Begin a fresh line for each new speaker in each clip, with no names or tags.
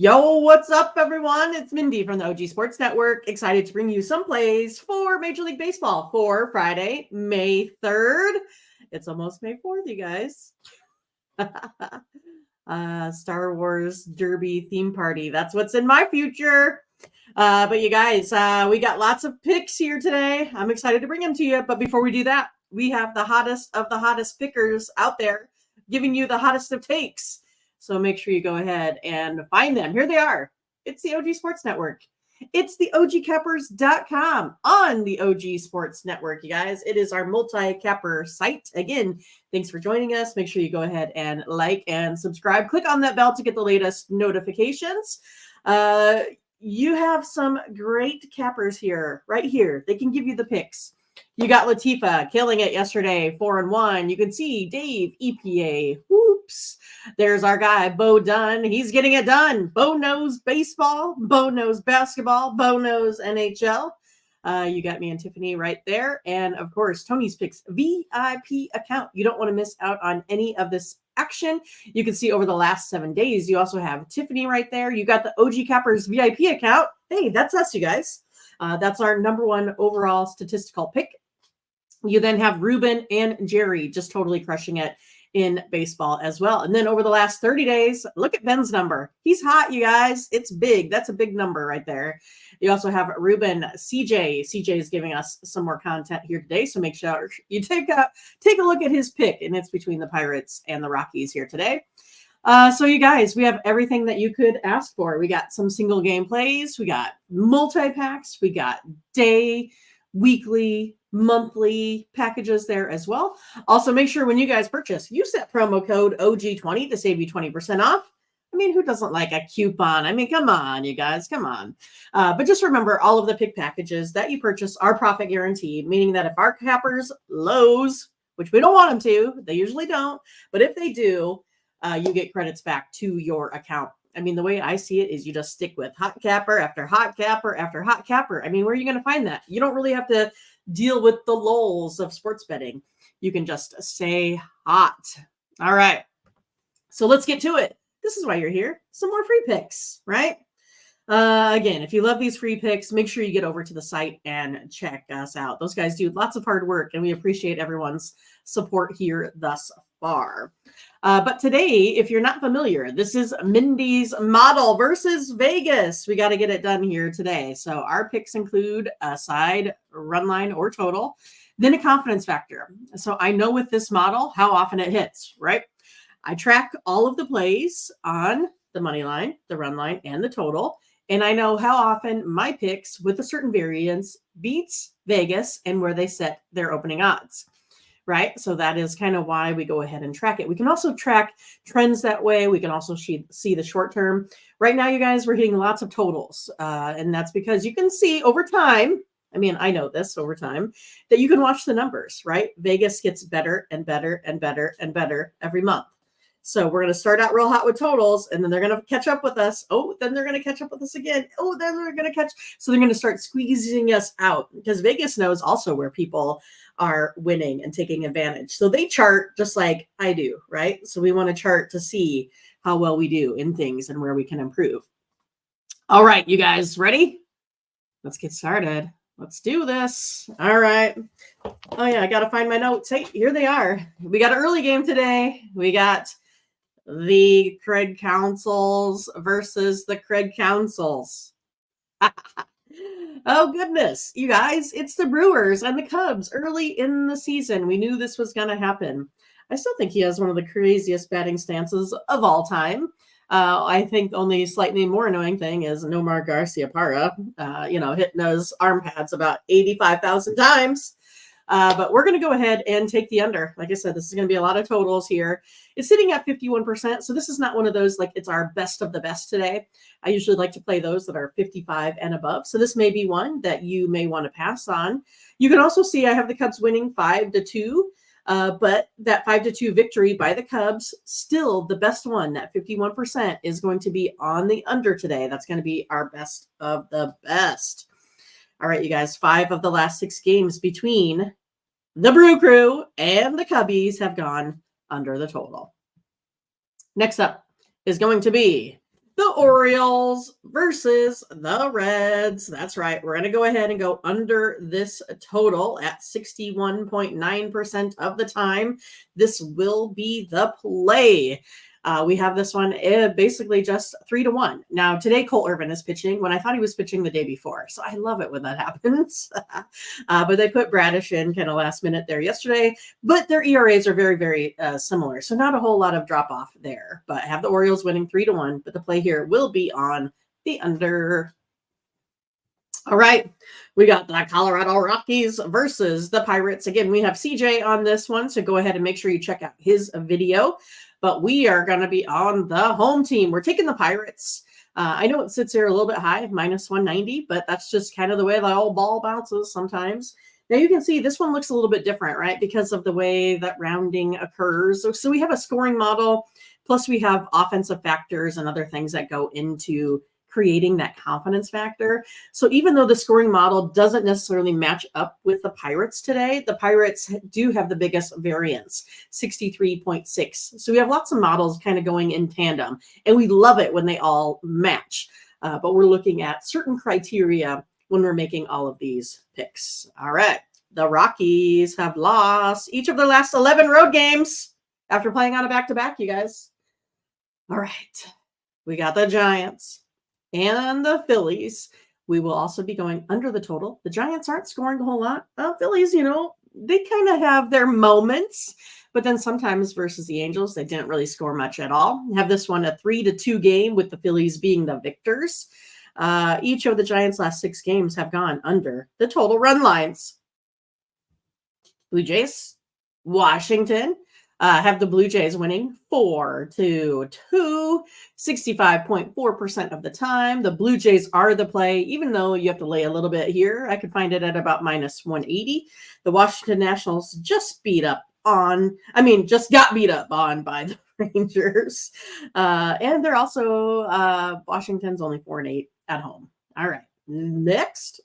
Yo, what's up, everyone? It's Mindy from the OG Sports Network. Excited to bring you some plays for Major League Baseball for Friday, May 3rd. It's almost May 4th, you guys. Star Wars Derby theme party. That's what's in my future. But you guys, we got lots of picks here today. I'm excited to bring them to you. But before we do that, we have the hottest of the hottest pickers out there giving you the hottest of takes. So make sure you go ahead and find them. Here they are. It's the OG Sports Network. It's the OGCappers.com on the OG Sports Network, you guys. It is our multi-capper site. Again, thanks for joining us. Make sure you go ahead and like and subscribe. Click on that bell to get the latest notifications. You have some great cappers here, right here. They can give you the picks. You got Latifa killing it yesterday, 4-1. You can see Dave, EPA. Whoops. There's our guy, Bo Dunn. He's getting it done. Bo knows baseball. Bo knows basketball. Bo knows NHL. You got me and Tiffany right there. And, of course, Tony's Picks VIP account. You don't want to miss out on any of this action. You can see over the last 7 days. You also have Tiffany right there. You got the OG Cappers VIP account. Hey, that's us, you guys. That's our #1 overall statistical pick. You then have Ruben and Jerry just totally crushing it in baseball as well. And then over the last 30 days, look at Ben's number. He's hot, you guys. It's big. That's a big number right there. You also have Ruben, CJ. CJ is giving us some more content here today, so make sure you take a look at his pick, and it's between the Pirates and the Rockies here today. So you guys, we have everything that you could ask for. We got some single game plays. We got multi-packs. We got day, weekly, monthly packages there as well. Also, make sure when you guys purchase, use that promo code OG20 to save you 20% off. I mean, who doesn't like a coupon? I mean, come on, you guys, come on. But just remember, all of the pick packages that you purchase are profit guaranteed, meaning that if our cappers lose, which we don't want them to, they usually don't, but if they do, you get credits back to your account. I mean, the way I see it is you just stick with hot capper after hot capper after hot capper. I mean, where are you going to find that? You don't really have to deal with the lulls of sports betting. You can just stay hot. All right. So let's get to it. This is why you're here. Some more free picks, right? Again, if you love these free picks, make sure you get over to the site and check us out. Those guys do lots of hard work, and we appreciate everyone's support here thus far. But today, if you're not familiar, this is Mindy's model versus Vegas. We got to get it done here today. So our picks include a side, run line, or total, then a confidence factor. So I know with this model how often it hits, right? I track all of the plays on the money line, the run line, and the total. And I know how often my picks with a certain variance beats Vegas and where they set their opening odds. Right? So that is kind of why we go ahead and track it. We can also track trends that way. We can also see the short term. Right now, you guys, we're hitting lots of totals. And that's because you can see over time, I mean, I know this over time, that you can watch the numbers, right? Vegas gets better and better and better and better every month. So we're going to start out real hot with totals, and then they're going to catch up with us. Oh, then they're going to catch up with us again. Oh, then they're going to catch. So they're going to start squeezing us out because Vegas knows also where people are winning and taking advantage. So they chart just like I do, right? So we want to chart to see how well we do in things and where we can improve. All right, you guys ready? Let's get started. Let's do this. All right. Oh, yeah, I got to find my notes. Hey, here they are. We got an early game today. We got the Craig Councils versus the Craig Councils. Oh, goodness. You guys, it's the Brewers and the Cubs early in the season. We knew this was going to happen. I still think he has one of the craziest batting stances of all time. I think only slightly more annoying thing is Nomar Garciaparra, hitting those arm pads about 85,000 times. But we're going to go ahead and take the under. Like I said, this is going to be a lot of totals here. It's sitting at 51%. So this is not one of those, like it's our best of the best today. I usually like to play those that are 55 and above. So this may be one that you may want to pass on. You can also see I have the Cubs winning 5-2. But that 5-2 victory by the Cubs, still the best one, that 51% is going to be on the under today. That's going to be our best of the best. All right, you guys, 5 of the last 6 games between the Brew Crew and the Cubbies have gone under the total. Next up is going to be the Orioles versus the Reds. That's right. We're going to go ahead and go under this total at 61.9% of the time. This will be the play. We have this one basically just 3-1. Now, today, Cole Irvin is pitching when I thought he was pitching the day before. So I love it when that happens. But they put Bradish in kind of last minute there yesterday. But their ERAs are very, very similar. So not a whole lot of drop off there. But I have the Orioles winning 3-1. But the play here will be on the under. All right, we got the Colorado Rockies versus the Pirates. Again, we have CJ on this one, so go ahead and make sure you check out his video. But we are going to be on the home team. We're taking the Pirates. I know it sits here a little bit high, minus 190, but that's just kind of the way the old ball bounces sometimes. Now you can see this one looks a little bit different, right? Because of the way that rounding occurs. So we have a scoring model, plus we have offensive factors and other things that go into creating that confidence factor. So even though the scoring model doesn't necessarily match up with the Pirates today, the Pirates do have the biggest variance, 63.6. So we have lots of models kind of going in tandem, and we love it when they all match. But we're looking at certain criteria when we're making all of these picks. All right. The Rockies have lost each of their last 11 road games after playing on a back-to-back, you guys. All right. We got the Giants and the Phillies. We will also be going under the total. The Giants aren't scoring a whole lot. Phillies, they kind of have their moments, but then sometimes versus the Angels, they didn't really score much at all. Have this one a 3-2 game with the Phillies being the victors. Each of the Giants' last 6 games have gone under the total run lines. Blue Jays, Washington, have the Blue Jays winning 4-2, 65.4% of the time. The Blue Jays are the play, even though you have to lay a little bit here. I could find it at about minus 180. The Washington Nationals just got beat up on by the Rangers. And they're also, Washington's only 4-8 at home. All right, next.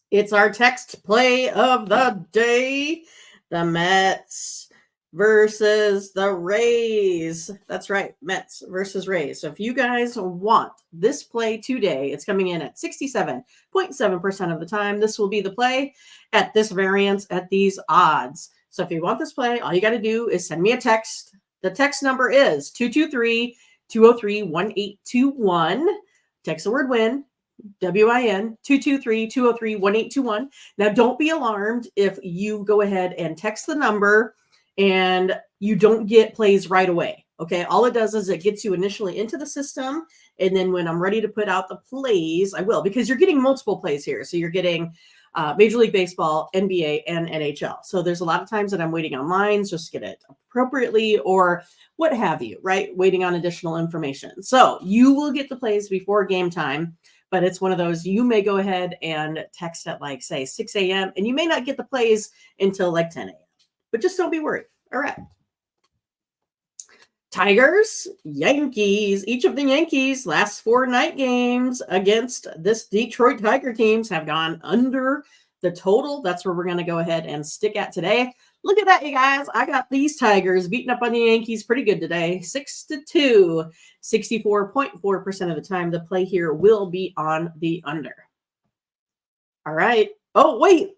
It's our text play of the day. The Mets versus the Rays. That's right, Mets versus Rays. So if you guys want this play today, it's coming in at 67.7% of the time. This will be the play at this variance at these odds. So if you want this play, all you got to do is send me a text. The text number is 223-203-1821. Text the word WIN. WIN 223-203-1821. Now, don't be alarmed if you go ahead and text the number and you don't get plays right away. Okay, all it does is it gets you initially into the system, and then when I'm ready to put out the plays, I will, because you're getting multiple plays here. So you're getting Major League Baseball, NBA, and NHL. So there's a lot of times that I'm waiting on lines, just get it appropriately or what have you, right? Waiting on additional information. So you will get the plays before game time. But it's one of those, you may go ahead and text at like, say, 6 a.m. and you may not get the plays until like 10 a.m. But just don't be worried. All right. Tigers, Yankees. Each of the Yankees' last 4 night games against this Detroit Tiger teams have gone under the total. That's where we're going to go ahead and stick at today. Look at that, you guys. I got these Tigers beating up on the Yankees pretty good today. 6-2, 64.4% of the time. The play here will be on the under. All right. Oh, wait.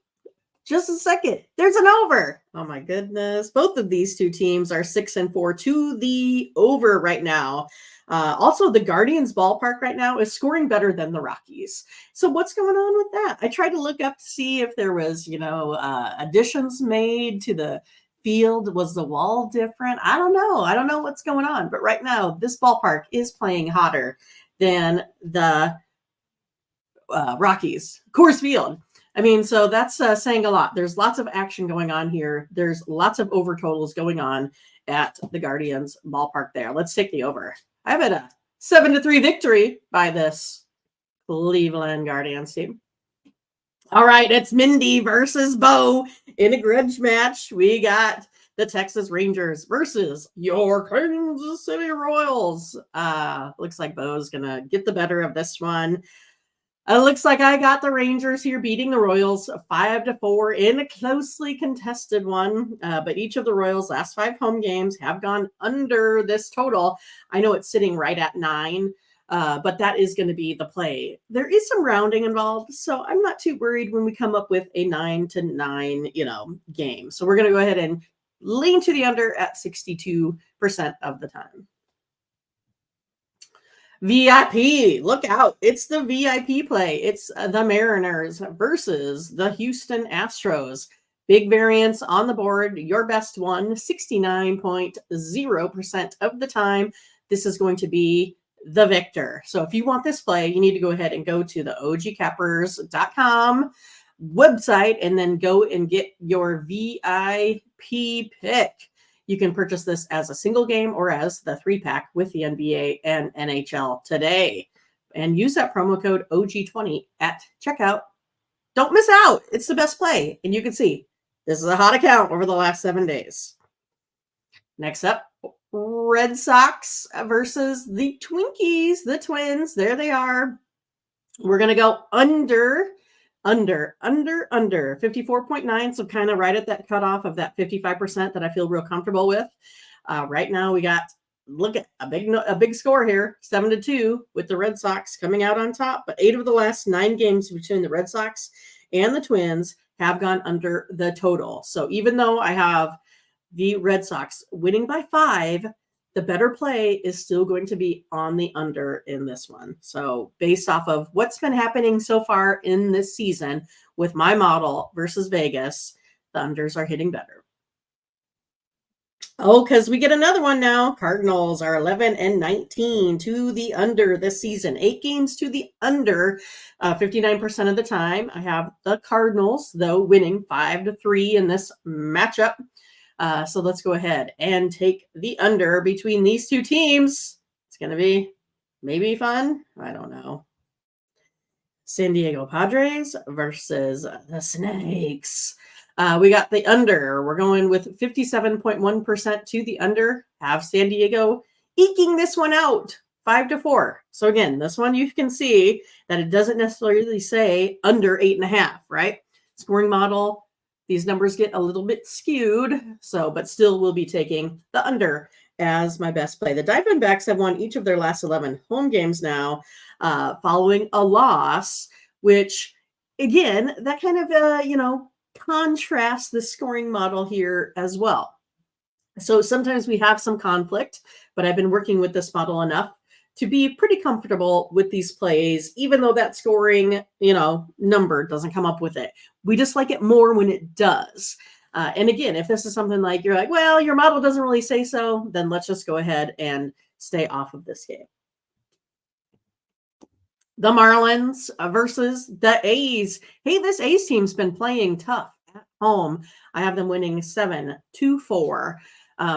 Just a second. There's an over. Oh, my goodness. Both of these two teams are 6-4 to the over right now. Also, the Guardians ballpark right now is scoring better than the Rockies. So what's going on with that? I tried to look up to see if there was, additions made to the field. Was the wall different? I don't know. I don't know what's going on. But right now, this ballpark is playing hotter than the Rockies. Coors Field. I mean, so that's saying a lot. There's lots of action going on here. There's lots of over totals going on at the Guardians ballpark there. Let's take the over. I have it a 7-3 victory by this Cleveland Guardians team. All right, it's Mindy versus Bo in a grudge match. We got the Texas Rangers versus your Kansas City Royals. Looks like Bo's going to get the better of this one. It looks like I got the Rangers here beating the Royals 5-4 in a closely contested one. But each of the Royals' last 5 home games have gone under this total. I know it's sitting right at 9, but that is going to be the play. There is some rounding involved, so I'm not too worried when we come up with a 9-9, game. So we're going to go ahead and lean to the under at 62% of the time. VIP, look out. It's the VIP play. It's the Mariners versus the Houston Astros. Big variance on the board. Your best one, 69.0% of the time. This is going to be the victor. So if you want this play, you need to go ahead and go to the ogcappers.com website and then go and get your VIP pick. You can purchase this as a single game or as the 3-pack with the NBA and NHL today. And use that promo code OG20 at checkout. Don't miss out. It's the best play. And you can see this is a hot account over the last 7 days. Next up, Red Sox versus the Twinkies, the Twins. There they are. We're going to go under 54.9. So kind of right at that cutoff of that 55% that I feel real comfortable with. Right now we got, look at a big score here, 7-2 with the Red Sox coming out on top. But 8 of the last 9 games between the Red Sox and the Twins have gone under the total. So even though I have the Red Sox winning by 5, the better play is still going to be on the under in this one. So based off of what's been happening so far in this season with my model versus Vegas, the unders are hitting better. Oh, because we get another one now. Cardinals are 11-19 to the under this season. 8 games to the under, 59% of the time. I have the Cardinals, though, winning 5-3 in this matchup. So let's go ahead and take the under between these two teams. It's going to be maybe fun. I don't know. San Diego Padres versus the Snakes. We got the under. We're going with 57.1% to the under. Have San Diego eking this one out 5-4. So again, this one you can see that it doesn't necessarily say under 8.5, right? Scoring model. These numbers get a little bit skewed, but still we'll be taking the under as my best play. The Diamondbacks have won each of their last 11 home games now, following a loss, which, again, that kind of, contrasts the scoring model here as well. So sometimes we have some conflict, but I've been working with this model enough to be pretty comfortable with these plays, even though that scoring, number doesn't come up with it. We just like it more when it does. And again, if this is something like you're like, well, your model doesn't really say so, then let's just go ahead and stay off of this game. The Marlins versus the A's. Hey, this A's team's been playing tough at home. I have them winning 7-4.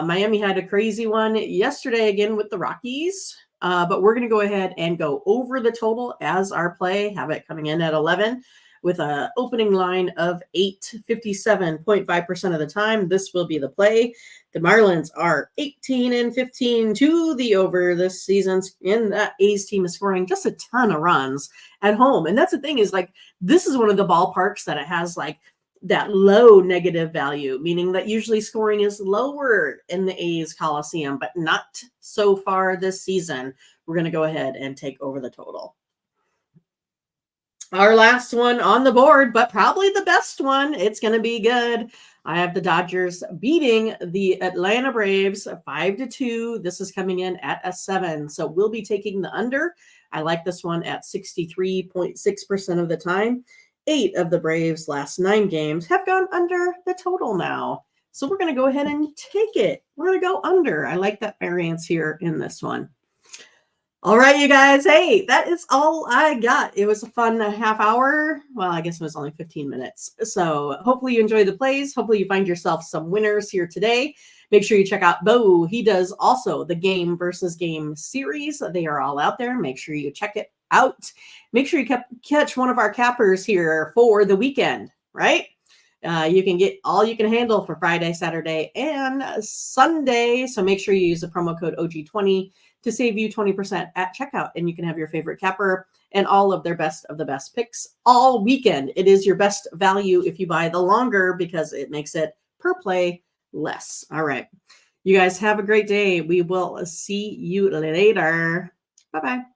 Miami had a crazy one yesterday again with the Rockies. But we're going to go ahead and go over the total as our play, have it coming in at 11 with an opening line of 8, 57.5% of the time. This will be the play. The Marlins are 18-15 to the over this season, and that A's team is scoring just a ton of runs at home. And that's the thing is, like, this is one of the ballparks that it has, like, that low negative value, meaning that usually scoring is lower in the A's Coliseum, but not so far this season. We're going to go ahead and take over the total. Our last one on the board, but probably the best one. It's going to be good. I have the Dodgers beating the Atlanta Braves 5-2. This is coming in at a 7. So we'll be taking the under. I like this one at 63.6% of the time. 8 of the Braves' last 9 games have gone under the total now. So we're going to go ahead and take it. We're going to go under. I like that variance here in this one. All right, you guys. Hey, that is all I got. It was a fun half hour. Well, I guess it was only 15 minutes. So hopefully you enjoy the plays. Hopefully you find yourself some winners here today. Make sure you check out Bo. He does also the game versus game series. They are all out there. Make sure you check it out. Make sure you catch one of our cappers here for the weekend, right? You can get all you can handle for Friday, Saturday, and Sunday. So make sure you use the promo code OG20 to save you 20% at checkout. And you can have your favorite capper and all of their best of the best picks all weekend. It is your best value if you buy the longer because it makes it per play less. All right. You guys have a great day. We will see you later. Bye-bye.